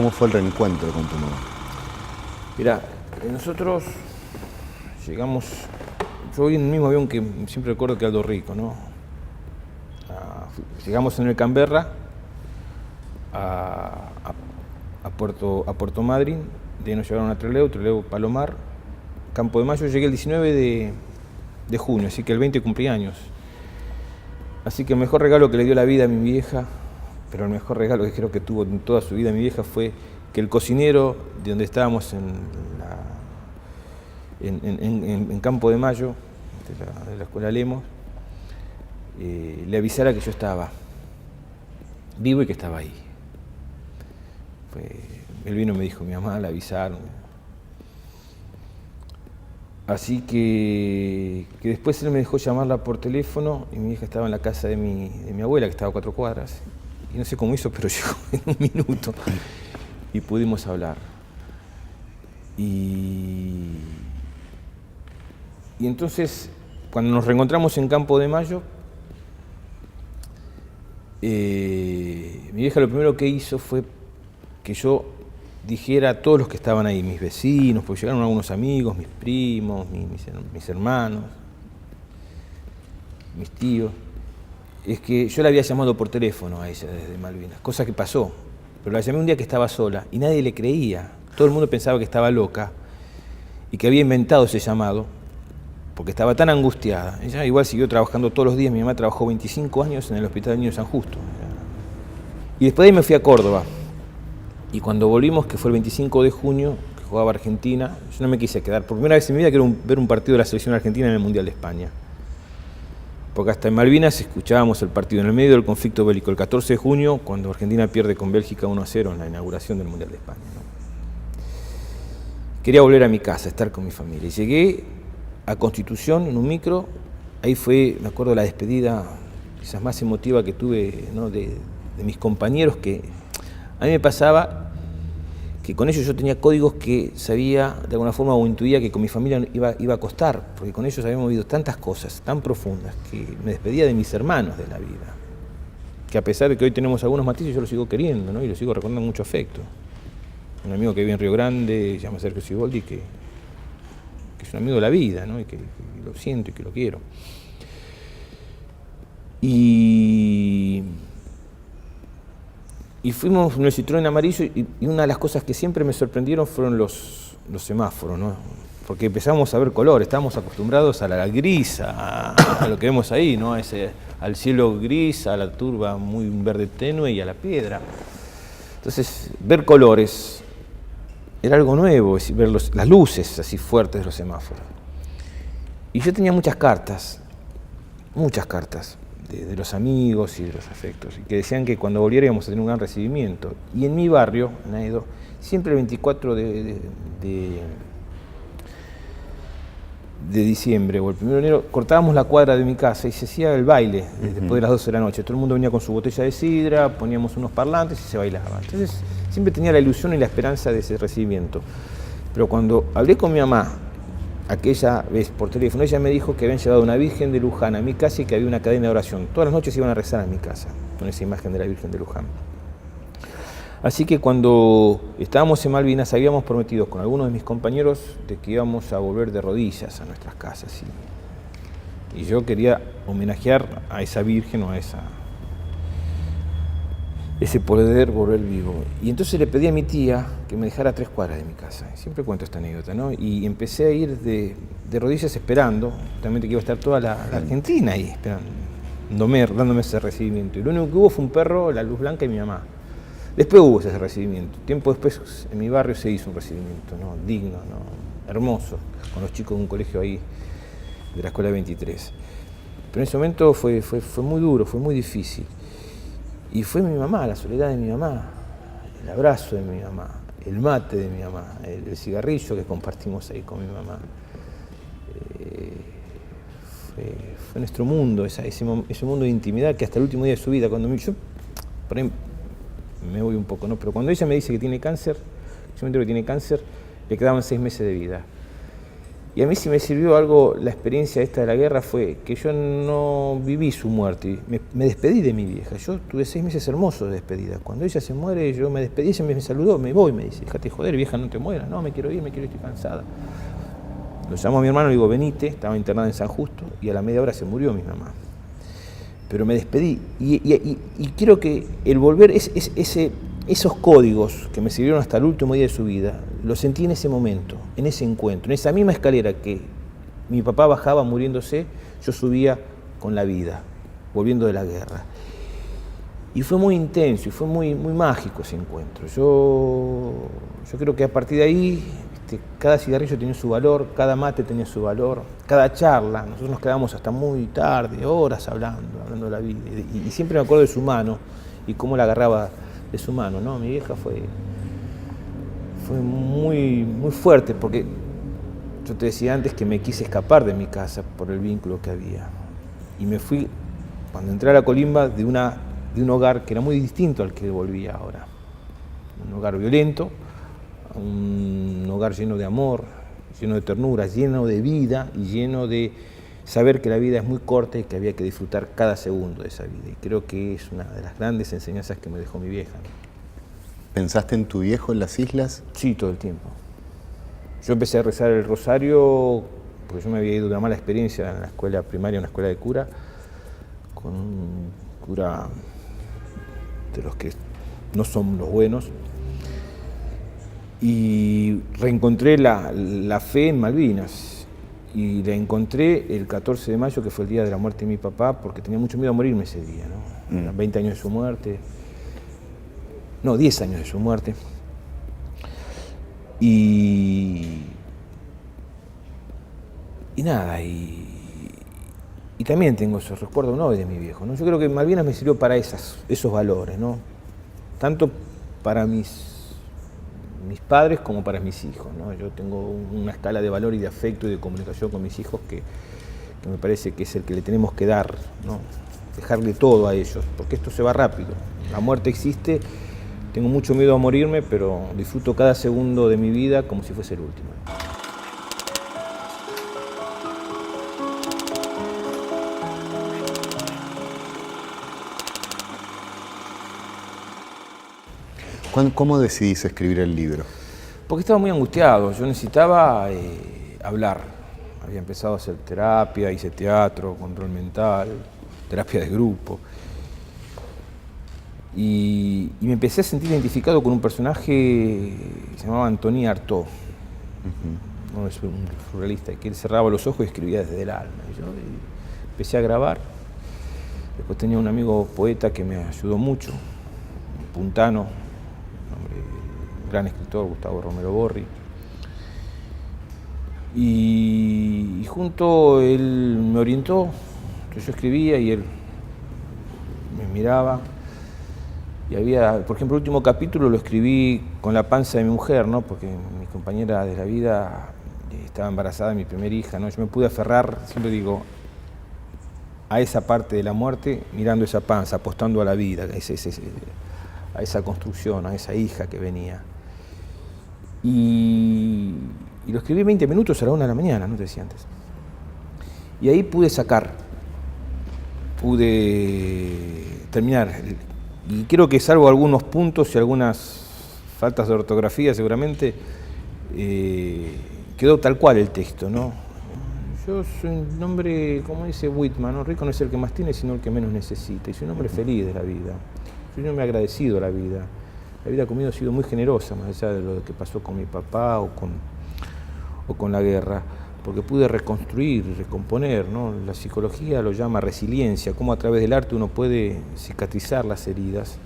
¿Cómo fue el reencuentro con tu mamá? Mirá, nosotros llegamos, yo voy en el mismo avión que siempre recuerdo que Aldo Rico, ¿no? Llegamos en el Canberra a Puerto Madryn, de ahí nos llevaron a Trelew, Palomar, Campo de Mayo. Llegué el 19 de junio, así que el 20 cumplí años. Así que el mejor regalo que le dio la vida a mi vieja, pero el mejor regalo que creo que tuvo en toda su vida mi vieja, fue que el cocinero de donde estábamos en Campo de Mayo, de la Escuela Lemos, le avisara que yo estaba vivo y que estaba ahí. Él vino y me dijo, mi mamá la avisaron. Así que después él me dejó llamarla por teléfono y mi hija estaba en la casa de mi abuela, que estaba a 4 cuadras. Y no sé cómo hizo, pero llegó en un minuto y pudimos hablar. Y entonces, cuando nos reencontramos en Campo de Mayo, mi vieja lo primero que hizo fue que yo dijera a todos los que estaban ahí, mis vecinos, porque llegaron algunos amigos, mis primos, mis hermanos, mis tíos, es que yo la había llamado por teléfono a ella desde Malvinas, cosa que pasó, pero la llamé un día que estaba sola y nadie le creía, todo el mundo pensaba que estaba loca y que había inventado ese llamado, porque estaba tan angustiada. Ella igual siguió trabajando todos los días, mi mamá trabajó 25 años en el Hospital del Niño San Justo. Y después de ahí me fui a Córdoba. Y cuando volvimos, que fue el 25 de junio, que jugaba Argentina, yo no me quise quedar. Por primera vez en mi vida quiero ver un partido de la selección argentina en el Mundial de España. Porque hasta en Malvinas escuchábamos el partido en el medio del conflicto bélico, el 14 de junio, cuando Argentina pierde con Bélgica 1-0 en la inauguración del Mundial de España, ¿no? Quería volver a mi casa, estar con mi familia. Y llegué a Constitución en un micro. Ahí fue, me acuerdo, la despedida quizás más emotiva que tuve, ¿no? de mis compañeros, que a mí me pasaba que con ellos yo tenía códigos que sabía de alguna forma o intuía que con mi familia iba a costar, porque con ellos habíamos vivido tantas cosas tan profundas que me despedía de mis hermanos de la vida, que a pesar de que hoy tenemos algunos matices, yo los sigo queriendo, ¿no? Y los sigo recordando con mucho afecto. Un amigo que vive en Río Grande, se llama Sergio Siboldi, que es un amigo de la vida, ¿no? Y que lo siento y que lo quiero. Y fuimos en el Citroën amarillo y una de las cosas que siempre me sorprendieron fueron los semáforos, ¿no? Porque empezamos a ver colores, estábamos acostumbrados a la gris, a lo que vemos ahí, ¿no? Al cielo gris, a la turba muy verde tenue y a la piedra. Entonces, ver colores era algo nuevo, es decir, ver las luces así fuertes de los semáforos. Y yo tenía muchas cartas de los amigos y de los afectos, y que decían que cuando volviera íbamos a tener un gran recibimiento. Y en mi barrio, en Aedo, siempre el 24 de diciembre o el 1 de enero, cortábamos la cuadra de mi casa y se hacía el baile después de las 12 de la noche. Todo el mundo venía con su botella de sidra, poníamos unos parlantes y se bailaba. Entonces siempre tenía la ilusión y la esperanza de ese recibimiento. Pero cuando hablé con mi mamá aquella vez por teléfono, ella me dijo que habían llevado una Virgen de Luján a mi casa y que había una cadena de oración. Todas las noches iban a rezar a mi casa con esa imagen de la Virgen de Luján. Así que cuando estábamos en Malvinas habíamos prometido con algunos de mis compañeros de que íbamos a volver de rodillas a nuestras casas. Y yo quería homenajear a esa Virgen o a ese poder volver vivo. Y entonces le pedí a mi tía que me dejara a 3 cuadras de mi casa. Siempre cuento esta anécdota, ¿no? Y empecé a ir de rodillas esperando, realmente que iba a estar toda la Argentina ahí, dándome ese recibimiento. Y lo único que hubo fue un perro, la luz blanca y mi mamá. Después hubo ese recibimiento. Tiempo después en mi barrio se hizo un recibimiento, ¿no? Digno, ¿no? Hermoso, con los chicos de un colegio ahí de la Escuela 23. Pero en ese momento fue muy duro, fue muy difícil. Y fue mi mamá, la soledad de mi mamá, el abrazo de mi mamá, el mate de mi mamá, el cigarrillo que compartimos ahí con mi mamá. Fue nuestro mundo, ese mundo de intimidad que hasta el último día de su vida, cuando yo por ahí me voy un poco, ¿no? Pero cuando ella me dice que tiene cáncer, yo me entero que tiene cáncer, le quedaban 6 meses de vida. Y a mí si me sirvió algo la experiencia esta de la guerra fue que yo no viví su muerte, me despedí de mi vieja. Yo tuve 6 meses hermosos de despedida. Cuando ella se muere, yo me despedí, ella me saludó, me voy, me dice, déjate joder, vieja, no te mueras. No, me quiero ir, estoy cansada. Lo llamo a mi hermano, le digo, venite, estaba internada en San Justo, y a la media hora se murió mi mamá. Pero me despedí, y quiero que el volver, esos códigos que me sirvieron hasta el último día de su vida, los sentí en ese momento, en ese encuentro, en esa misma escalera que mi papá bajaba muriéndose, yo subía con la vida, volviendo de la guerra. Y fue muy intenso y fue muy mágico ese encuentro. Yo creo que a partir de ahí, cada cigarrillo tenía su valor, cada mate tenía su valor, cada charla. Nosotros nos quedábamos hasta muy tarde, horas hablando de la vida. Y siempre me acuerdo de su mano y cómo la agarraba de su mano, ¿no? Mi vieja fue muy fuerte, porque yo te decía antes que me quise escapar de mi casa por el vínculo que había. Y me fui, cuando entré a la Colimba, de un hogar que era muy distinto al que volvía ahora. Un hogar violento, un hogar lleno de amor, lleno de ternura, lleno de vida y lleno de saber que la vida es muy corta y que había que disfrutar cada segundo de esa vida. Y creo que es una de las grandes enseñanzas que me dejó mi vieja, ¿no? ¿Pensaste en tu viejo en las islas? Sí, todo el tiempo. Yo empecé a rezar el rosario porque yo me había ido de una mala experiencia en la escuela primaria, una escuela de cura, con un cura de los que no son los buenos. Y reencontré la fe en Malvinas. Y la encontré el 14 de mayo, que fue el día de la muerte de mi papá, porque tenía mucho miedo a morirme ese día, ¿no? Eran 20 años de su muerte. No, 10 años de su muerte. Y nada, y también tengo esos recuerdos, ¿no?, de mi viejo, ¿no? Yo creo que Malvinas me sirvió para esos valores, ¿no? Tanto para mis padres como para mis hijos, ¿no? Yo tengo una escala de valor y de afecto y de comunicación con mis hijos que me parece que es el que le tenemos que dar, ¿no? Dejarle todo a ellos, porque esto se va rápido. La muerte existe, tengo mucho miedo a morirme, pero disfruto cada segundo de mi vida como si fuese el último. ¿Cómo decidís escribir el libro? Porque estaba muy angustiado, yo necesitaba hablar. Había empezado a hacer terapia, hice teatro, control mental, terapia de grupo. Y me empecé a sentir identificado con un personaje que se llamaba Antoni Artaud. No, es un surrealista, que él cerraba los ojos y escribía desde el alma. Y yo empecé a grabar. Después tenía un amigo poeta que me ayudó mucho, un puntano, un gran escritor, Gustavo Romero Borri. Y junto él me orientó, entonces yo escribía y él me miraba. Y había, por ejemplo, el último capítulo lo escribí con la panza de mi mujer, ¿no? Porque mi compañera de la vida estaba embarazada de mi primera hija, ¿no? Yo me pude aferrar, siempre digo, a esa parte de la muerte, mirando esa panza, apostando a la vida, a esa construcción, a esa hija que venía. Y lo escribí 20 minutos a la 1 de la mañana, no te decía antes. Y ahí pude terminar. Y creo que, salvo algunos puntos y algunas faltas de ortografía seguramente, quedó tal cual el texto, ¿no? Yo soy un hombre, como dice Whitman, ¿no? Rico no es el que más tiene, sino el que menos necesita. Y soy un hombre feliz de la vida. Soy un hombre agradecido a la vida. La vida conmigo ha sido muy generosa, más allá de lo que pasó con mi papá o con la guerra, porque pude reconstruir, recomponer, ¿no? La psicología lo llama resiliencia, cómo a través del arte uno puede cicatrizar las heridas,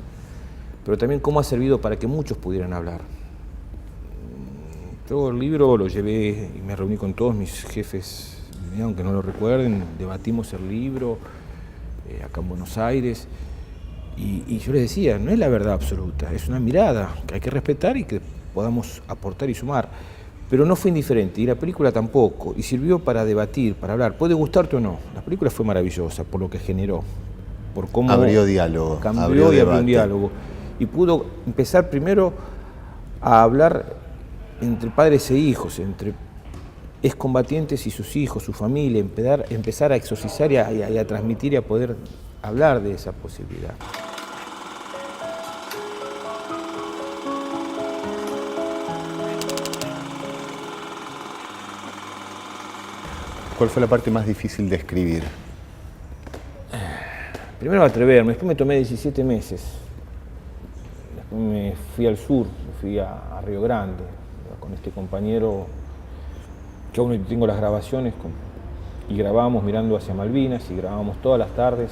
pero también cómo ha servido para que muchos pudieran hablar. Yo el libro lo llevé y me reuní con todos mis jefes, aunque no lo recuerden, debatimos el libro acá en Buenos Aires, y yo les decía, no es la verdad absoluta, es una mirada que hay que respetar y que podamos aportar y sumar. Pero no fue indiferente, y la película tampoco, y sirvió para debatir, para hablar. Puede gustarte o no, la película fue maravillosa por lo que generó, por cómo abrió diálogo, cambió y abrió un diálogo. Y pudo empezar primero a hablar entre padres e hijos, entre excombatientes y sus hijos, su familia, empezar a exorcizar y a transmitir y a poder hablar de esa posibilidad. ¿Cuál fue la parte más difícil de escribir? Primero atreverme, después me tomé 17 meses. Después me fui al sur, me fui a Río Grande, con este compañero, que aún tengo las grabaciones, y grabábamos mirando hacia Malvinas, y grabábamos todas las tardes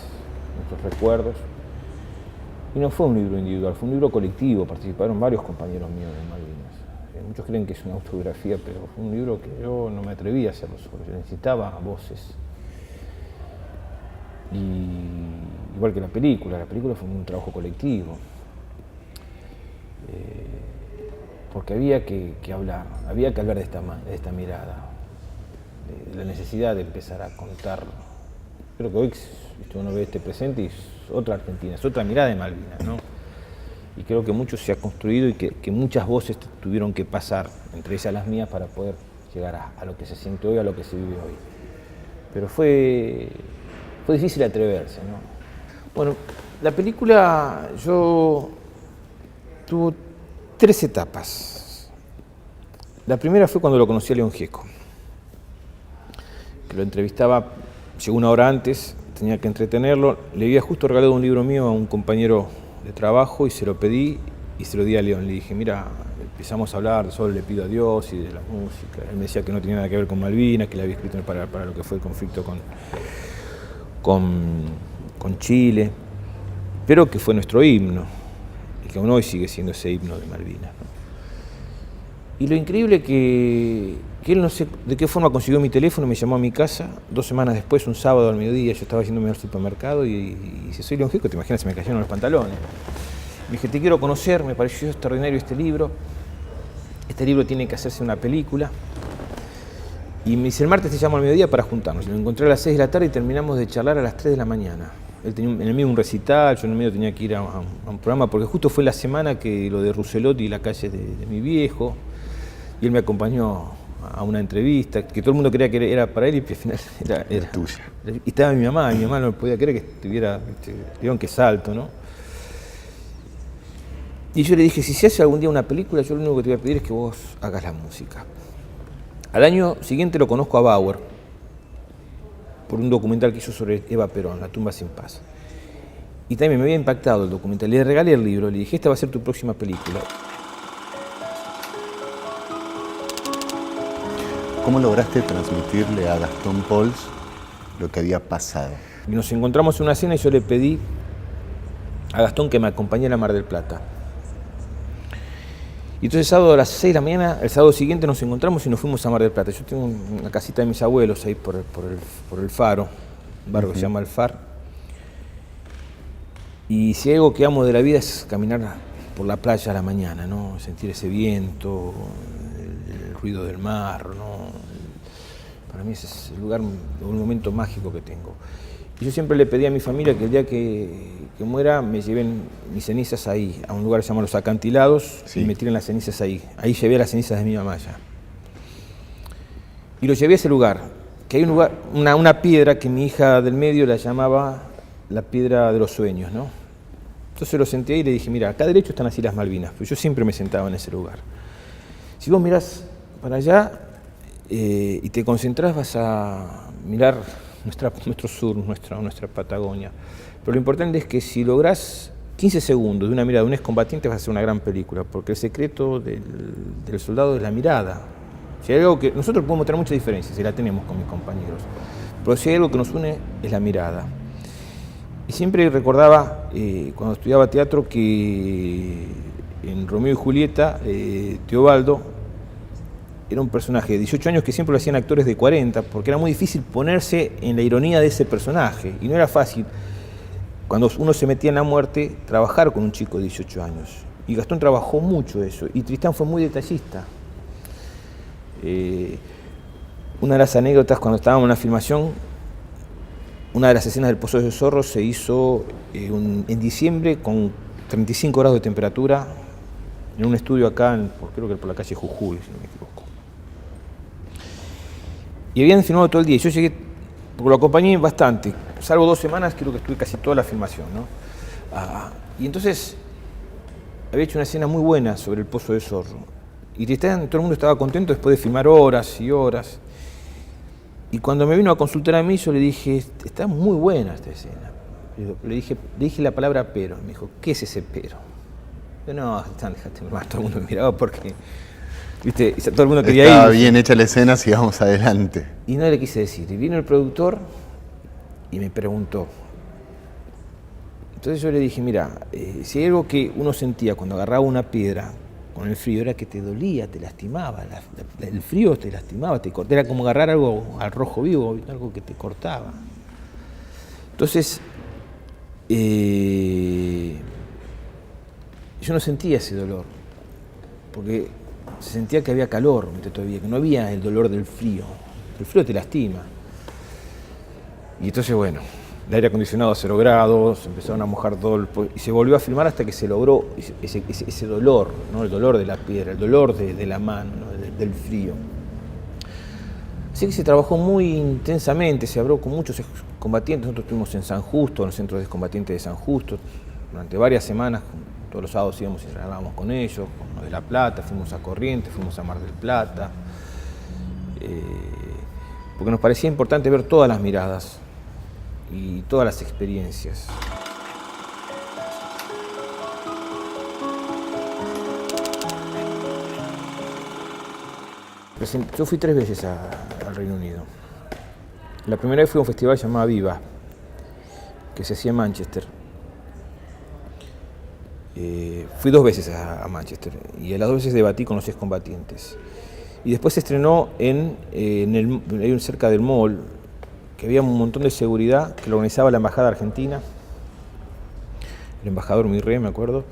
nuestros recuerdos. Y no fue un libro individual, fue un libro colectivo, participaron varios compañeros míos de Malvinas. Muchos creen que es una autobiografía, pero fue un libro que yo no me atreví a hacerlo solo, yo necesitaba voces. Y igual que la película fue un trabajo colectivo. Porque había que hablar de esta mirada, de la necesidad de empezar a contar. Creo que hoy uno ve este presente y es otra Argentina, es otra mirada de Malvinas, ¿no? Y creo que mucho se ha construido y que muchas voces tuvieron que pasar, entre ellas las mías, para poder llegar a lo que se siente hoy, a lo que se vive hoy. Pero fue difícil atreverse, ¿no? Bueno, la película tuvo 3 etapas. La primera fue cuando lo conocí a León Gieco, que lo entrevistaba, llegó 1 hora antes, tenía que entretenerlo, le había justo regalado un libro mío a un compañero de trabajo y se lo pedí y se lo di a León. Le dije, mira, empezamos a hablar, solo le pido a Dios y de la música. Él me decía que no tenía nada que ver con Malvinas, que le había escrito para lo que fue el conflicto con Chile, pero que fue nuestro himno y que aún hoy sigue siendo ese himno de Malvinas, ¿no? Y lo increíble que él no sé de qué forma consiguió mi teléfono, me llamó a mi casa 2 semanas después, un sábado al mediodía, yo estaba yéndome al supermercado y dice, soy León Gieco, te imaginas, se me cayeron los pantalones. Me dije, te quiero conocer, me pareció extraordinario este libro tiene que hacerse una película. Y me dice, el martes te llamo al mediodía para juntarnos. Lo encontré a las 6 de la tarde y terminamos de charlar a las 3 de la mañana. Él tenía en el medio un recital, yo en el medio tenía que ir a un programa, porque justo fue la semana que lo de Rousselotti y la calle de mi viejo, y él me acompañó a una entrevista, que todo el mundo creía que era para él, y al final era tuya. Y estaba mi mamá no podía creer que estuviera, León, qué salto, ¿no? Y yo le dije, si se hace algún día una película, yo lo único que te voy a pedir es que vos hagas la música. Al año siguiente lo conozco a Bauer, por un documental que hizo sobre Eva Perón, La tumba sin paz. Y también me había impactado el documental. Le regalé el libro, le dije, esta va a ser tu próxima película. ¿Cómo lograste transmitirle a Gastón Pauls lo que había pasado? Y nos encontramos en una cena y yo le pedí a Gastón que me acompañara a Mar del Plata. Y entonces el sábado a las 6 de la mañana, el sábado siguiente nos encontramos y nos fuimos a Mar del Plata. Yo tengo una casita de mis abuelos ahí por el Faro, un barrio que se llama El Far. Y si hay algo que amo de la vida es caminar por la playa a la mañana, ¿no? Sentir ese viento, el ruido del mar, ¿no? Para mí ese es el lugar, un momento mágico que tengo. Y yo siempre le pedí a mi familia que el día que muera me lleven mis cenizas ahí, a un lugar que se llama Los Acantilados, sí, y me tiren las cenizas ahí. Ahí llevé las cenizas de mi mamá ya. Y lo llevé a ese lugar, que hay un lugar, una piedra que mi hija del medio la llamaba la piedra de los sueños, ¿no? Entonces lo senté ahí y le dije, mira, acá derecho están las Islas Malvinas, pero yo siempre me sentaba en ese lugar. Si vos mirás para allá y te concentrás, vas a mirar nuestro sur, nuestra Patagonia. Pero lo importante es que si lográs 15 segundos de una mirada de un excombatiente, vas a hacer una gran película, porque el secreto del soldado es la mirada. Si hay algo que nosotros podemos tener muchas diferencias, y la tenemos con mis compañeros, pero si hay algo que nos une, es la mirada. Y siempre recordaba, cuando estudiaba teatro, que en Romeo y Julieta, Teobaldo era un personaje de 18 años que siempre lo hacían actores de 40, porque era muy difícil ponerse en la ironía de ese personaje, y no era fácil, cuando uno se metía en la muerte, trabajar con un chico de 18 años. Y Gastón trabajó mucho eso, y Tristán fue muy detallista. Una de las anécdotas, cuando estábamos en la filmación, una de las escenas del Pozo de Zorro se hizo en diciembre con 35 grados de temperatura, en un estudio acá, creo que por la calle Jujuy, si no me equivoco. Y habían filmado todo el día. Y yo llegué, porque lo acompañé bastante, salvo 2 semanas, creo que estuve casi toda la filmación, ¿no? Y entonces había hecho una escena muy buena sobre el Pozo de Zorro. Y todo el mundo estaba contento después de filmar horas y horas. Y cuando me vino a consultar a mí, yo le dije, está muy buena esta escena. Le dije la palabra pero. Me dijo, ¿qué es ese pero? Yo, no, déjate, hermano. Todo el mundo me miraba porque, viste, todo el mundo quería ir. Estaba bien hecha la escena, sigamos adelante. Y no le quise decir. Y vino el productor y me preguntó. Entonces yo le dije, mira, si hay algo que uno sentía cuando agarraba una piedra con el frío, era que te dolía, te lastimaba, el frío te lastimaba, te cortaba, era como agarrar algo al rojo vivo, algo que te cortaba. Entonces, yo no sentía ese dolor, porque se sentía que había calor todavía, que no había el dolor del frío. El frío te lastima. Y entonces, bueno, el aire acondicionado a 0 grados, empezaron a mojar todo y se volvió a filmar hasta que se logró ese dolor, ¿no? El dolor de la piedra, el dolor de la mano, ¿no? del frío. Así que se trabajó muy intensamente, se habló con muchos excombatientes. Nosotros estuvimos en San Justo, en el centro de excombatientes de San Justo, durante varias semanas, todos los sábados íbamos y hablábamos con ellos, con los de La Plata, fuimos a Corrientes, fuimos a Mar del Plata, porque nos parecía importante ver todas las miradas y todas las experiencias. Yo fui 3 veces al Reino Unido. La primera vez fui a un festival llamado Viva, que se hacía en Manchester. Fui 2 veces a Manchester y a las 2 veces debatí con los excombatientes. Y después se estrenó cerca del mall, que había un montón de seguridad que lo organizaba la Embajada Argentina, el embajador Mirré, me acuerdo,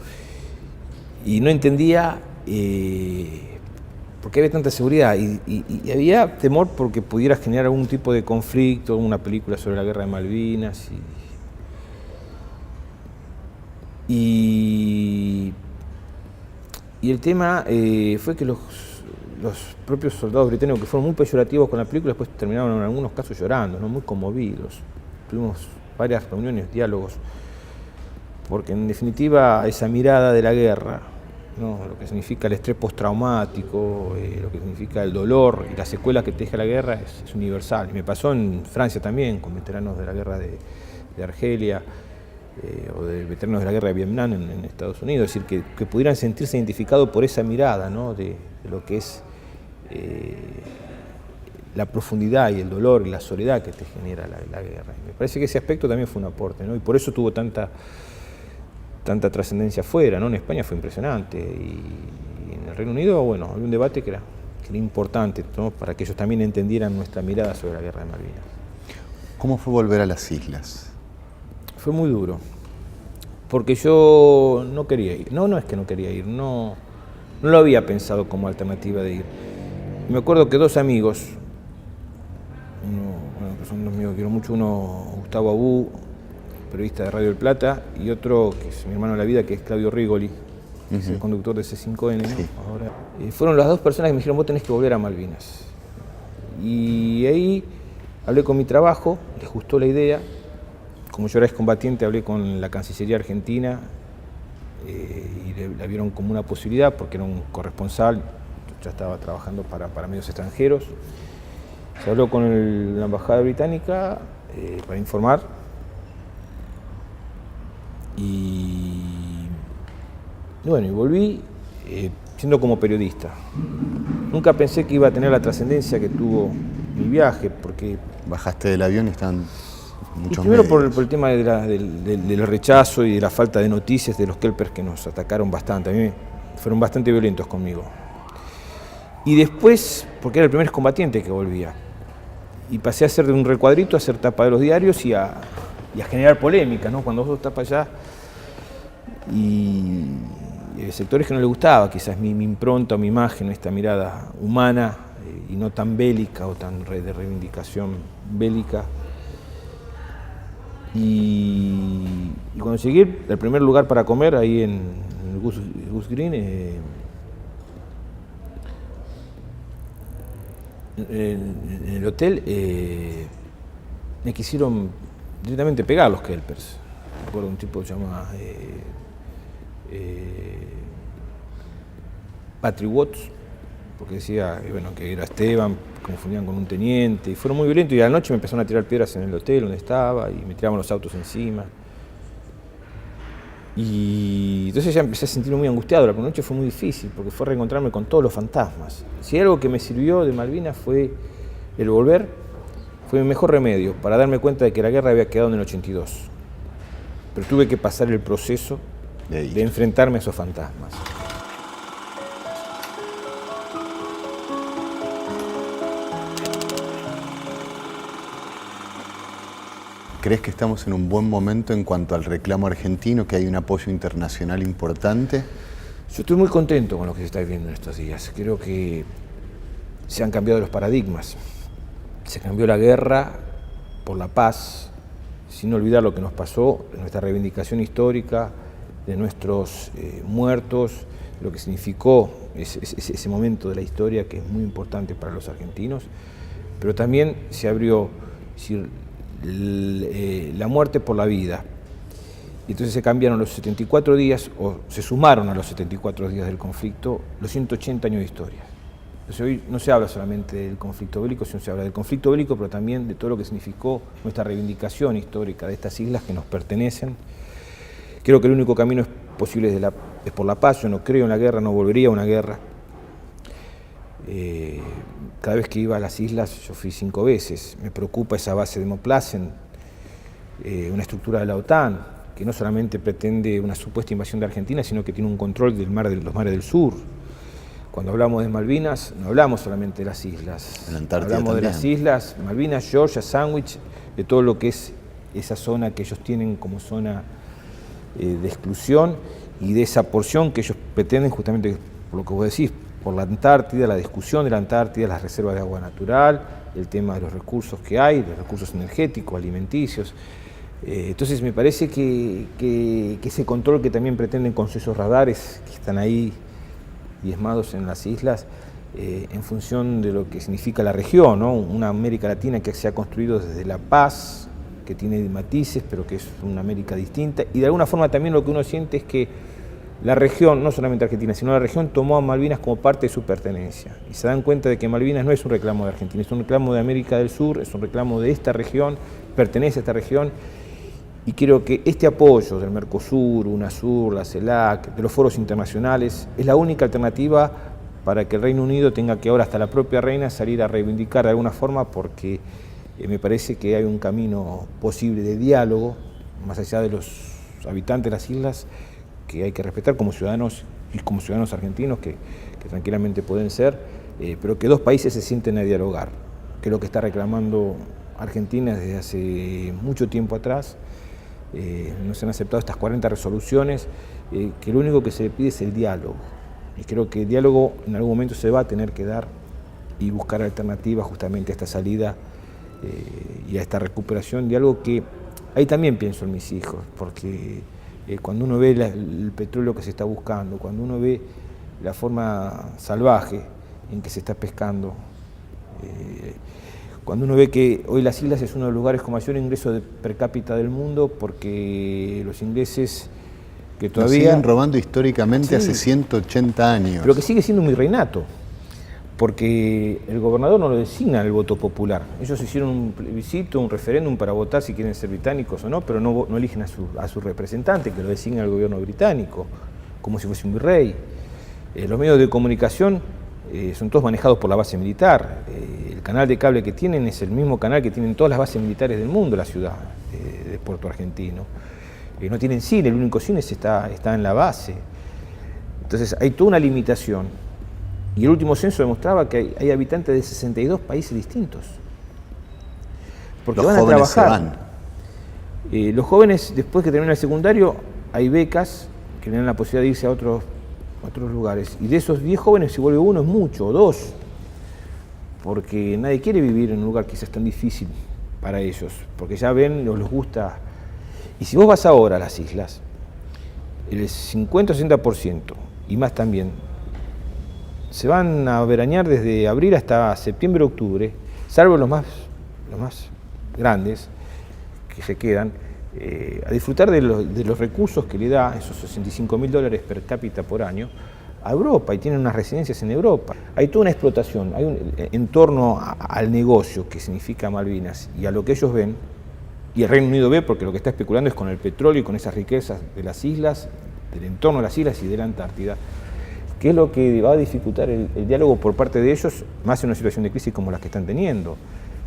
y no entendía por qué había tanta seguridad, y había temor porque pudiera generar algún tipo de conflicto, una película sobre la guerra de Malvinas, y el tema fue que los propios soldados británicos, que fueron muy peyorativos con la película, después terminaron en algunos casos llorando, ¿no? Muy conmovidos. Tuvimos varias reuniones, diálogos, porque en definitiva esa mirada de la guerra, ¿no? Lo que significa el estrés postraumático, lo que significa el dolor y la secuela que te deja la guerra es universal. Y me pasó en Francia también, con veteranos de la guerra de Argelia, o de veteranos de la guerra de Vietnam en Estados Unidos, es decir, que pudieran sentirse identificados por esa mirada, ¿no? de lo que es la profundidad y el dolor y la soledad que te genera la guerra. Y me parece que ese aspecto también fue un aporte, ¿no? Y por eso tuvo tanta trascendencia afuera, ¿no? En España fue impresionante y en el Reino Unido, bueno, había un debate que era importante, ¿no? Para que ellos también entendieran nuestra mirada sobre la guerra de Malvinas. ¿Cómo fue volver a las islas? Fue muy duro, porque yo no quería ir. No es que no quería ir, no lo había pensado como alternativa de ir. Me acuerdo que 2 amigos, que son los míos que quiero mucho, uno Gustavo Abú, periodista de Radio del Plata, y otro que es mi hermano de la vida, que es Claudio Rigoli, que es el conductor de C5N, ¿no? Sí. Ahora, fueron las 2 personas que me dijeron, vos tenés que volver a Malvinas. Y ahí hablé con mi trabajo, les gustó la idea. Como yo era excombatiente, hablé con la Cancillería Argentina y la vieron como una posibilidad porque era un corresponsal, ya estaba trabajando para medios extranjeros. Se habló con la Embajada Británica para informar y bueno, y volví siendo como periodista. Nunca pensé que iba a tener la trascendencia que tuvo mi viaje, porque... Bajaste del avión y están... Primero por el tema del rechazo y de la falta de noticias de los kelpers que nos atacaron bastante. A mí fueron bastante violentos conmigo. Y después, porque era el primer excombatiente que volvía. Y pasé a hacer de un recuadrito, a hacer tapa de los diarios y a generar polémica, ¿no? Cuando vos estás para allá. Y hay sectores que no les gustaba, quizás mi impronta o mi imagen, esta mirada humana y no tan bélica o tan de reivindicación bélica. Y cuando llegué al primer lugar para comer, ahí en el Goose Green, en el hotel me quisieron directamente pegar los kelpers. Recuerdo un tipo que se llama Patrick Watts, porque decía bueno, que era Esteban, confundían con un teniente, y fueron muy violentos, y a la noche me empezaron a tirar piedras en el hotel donde estaba, y me tiraban los autos encima. Y entonces ya empecé a sentirme muy angustiado. La noche fue muy difícil, porque fue reencontrarme con todos los fantasmas. Si algo que me sirvió de Malvinas fue el volver, fue mi mejor remedio para darme cuenta de que la guerra había quedado en el 82. Pero tuve que pasar el proceso de enfrentarme a esos fantasmas. ¿Crees que estamos en un buen momento en cuanto al reclamo argentino, que hay un apoyo internacional importante? Yo estoy muy contento con lo que se está viviendo en estos días. Creo que se han cambiado los paradigmas. Se cambió la guerra por la paz, sin olvidar lo que nos pasó, de nuestra reivindicación histórica, de nuestros muertos, lo que significó ese momento de la historia que es muy importante para los argentinos. Pero también se abrió la muerte por la vida. Y entonces se cambiaron los 74 días, o se sumaron a los 74 días del conflicto, los 180 años de historia. Entonces hoy no se habla solamente del conflicto bélico, sino se habla del conflicto bélico, pero también de todo lo que significó nuestra reivindicación histórica de estas islas que nos pertenecen. Creo que el único camino posible es por la paz. Yo no creo en la guerra, no volvería a una guerra. Cada vez que iba a las islas, yo fui 5 veces, me preocupa esa base de Moplacen, una estructura de la OTAN, que no solamente pretende una supuesta invasión de Argentina, sino que tiene un control de los mares del sur. Cuando hablamos de Malvinas, no hablamos solamente de las islas, hablamos de las islas, Malvinas, Georgia, Sandwich, de todo lo que es esa zona que ellos tienen como zona de exclusión, y de esa porción que ellos pretenden, justamente por lo que vos decís, por la Antártida, la discusión de la Antártida, las reservas de agua natural, el tema de los recursos que hay, los recursos energéticos, alimenticios. Entonces me parece que ese control que también pretenden con esos radares que están ahí diezmados en las islas, en función de lo que significa la región, ¿no? Una América Latina que se ha construido desde la paz, que tiene matices, pero que es una América distinta, y de alguna forma también lo que uno siente es que la región, no solamente Argentina, sino la región tomó a Malvinas como parte de su pertenencia, y se dan cuenta de que Malvinas no es un reclamo de Argentina, es un reclamo de América del Sur, es un reclamo de esta región, pertenece a esta región, y creo que este apoyo del Mercosur, UNASUR, la CELAC, de los foros internacionales, es la única alternativa para que el Reino Unido tenga que ahora hasta la propia reina salir a reivindicar de alguna forma, porque me parece que hay un camino posible de diálogo, más allá de los habitantes de las islas, que hay que respetar como ciudadanos y como ciudadanos argentinos que tranquilamente pueden ser, pero que dos países se sienten a dialogar, que es lo que está reclamando Argentina desde hace mucho tiempo atrás. No se han aceptado estas 40 resoluciones, que lo único que se le pide es el diálogo, y creo que el diálogo en algún momento se va a tener que dar y buscar alternativas justamente a esta salida y a esta recuperación de algo que ahí también pienso en mis hijos, porque cuando uno ve el petróleo que se está buscando, cuando uno ve la forma salvaje en que se está pescando, cuando uno ve que hoy las islas es uno de los lugares con mayor ingreso per cápita del mundo, porque los ingleses que todavía... Nos siguen robando históricamente hace 180 años. Pero que sigue siendo un virreinato, porque el gobernador no lo designa el voto popular. Ellos hicieron un plebiscito, un referéndum para votar si quieren ser británicos o no, pero no eligen a su representante, que lo designa el gobierno británico, como si fuese un virrey. Los medios de comunicación son todos manejados por la base militar. El canal de cable que tienen es el mismo canal que tienen todas las bases militares del mundo, la ciudad de Puerto Argentino. No tienen cine, el único cine está en la base. Entonces hay toda una limitación. Y el último censo demostraba que hay habitantes de 62 países distintos. Porque los van a jóvenes trabajar. Se van. Los jóvenes, después que terminan el secundario, hay becas que le dan la posibilidad de irse a otros lugares. Y de esos 10 jóvenes, si vuelve uno, es mucho, o 2. Porque nadie quiere vivir en un lugar quizás tan difícil para ellos. Porque ya ven, les gusta. Y si vos vas ahora a las islas, el 50 o 60%, y más también, se van a veranear desde abril hasta septiembre, octubre, salvo los más grandes que se quedan, a disfrutar de los recursos que le da esos $65.000 per cápita por año a Europa, y tienen unas residencias en Europa. Hay toda una explotación, en torno al negocio que significa Malvinas y a lo que ellos ven, y el Reino Unido ve, porque lo que está especulando es con el petróleo y con esas riquezas de las islas, del entorno de las islas y de la Antártida, que es lo que va a dificultar el diálogo por parte de ellos, más en una situación de crisis como la que están teniendo.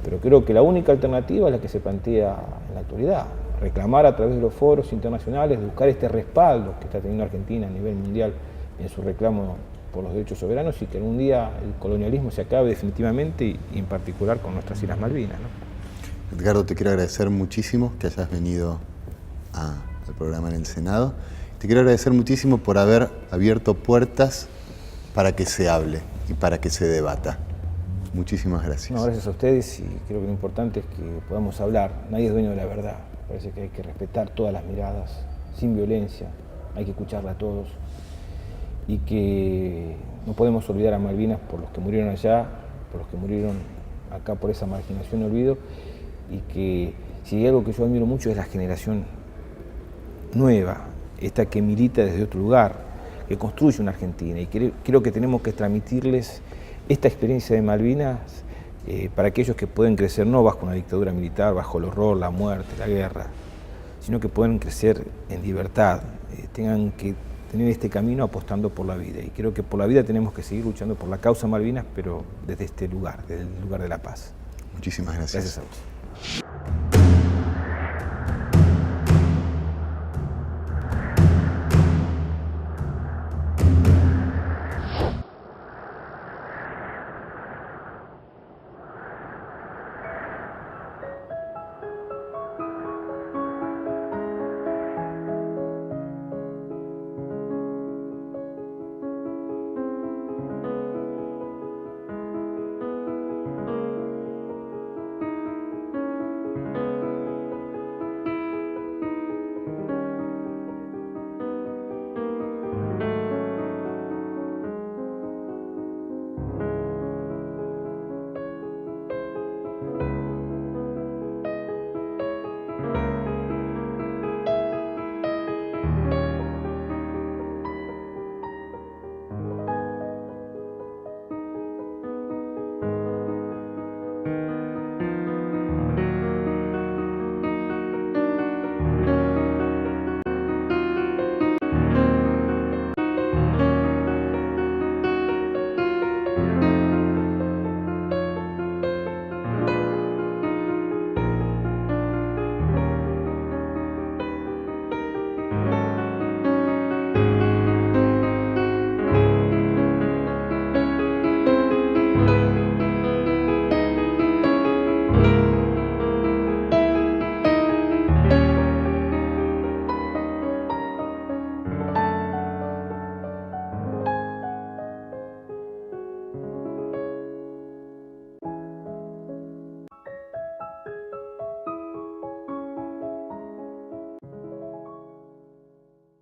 Pero creo que la única alternativa es la que se plantea en la actualidad: reclamar a través de los foros internacionales, buscar este respaldo que está teniendo Argentina a nivel mundial en su reclamo por los derechos soberanos, y que en un día el colonialismo se acabe definitivamente, y en particular con nuestras Islas Malvinas, ¿no? Edgardo, te quiero agradecer muchísimo que hayas venido al programa en el Senado. Te quiero agradecer muchísimo por haber abierto puertas para que se hable y para que se debata. Muchísimas gracias. No, gracias a ustedes, y creo que lo importante es que podamos hablar. Nadie es dueño de la verdad. Parece que hay que respetar todas las miradas, sin violencia, hay que escucharla a todos, y que no podemos olvidar a Malvinas por los que murieron allá, por los que murieron acá por esa marginación y olvido, y que si hay algo que yo admiro mucho es la generación nueva, esta que milita desde otro lugar, que construye una Argentina, y creo que tenemos que transmitirles esta experiencia de Malvinas para aquellos que pueden crecer no bajo una dictadura militar, bajo el horror, la muerte, la guerra, sino que pueden crecer en libertad, tengan que tener este camino apostando por la vida. Y creo que por la vida tenemos que seguir luchando por la causa Malvinas, pero desde este lugar, desde el lugar de la paz. Muchísimas gracias. Gracias a vos.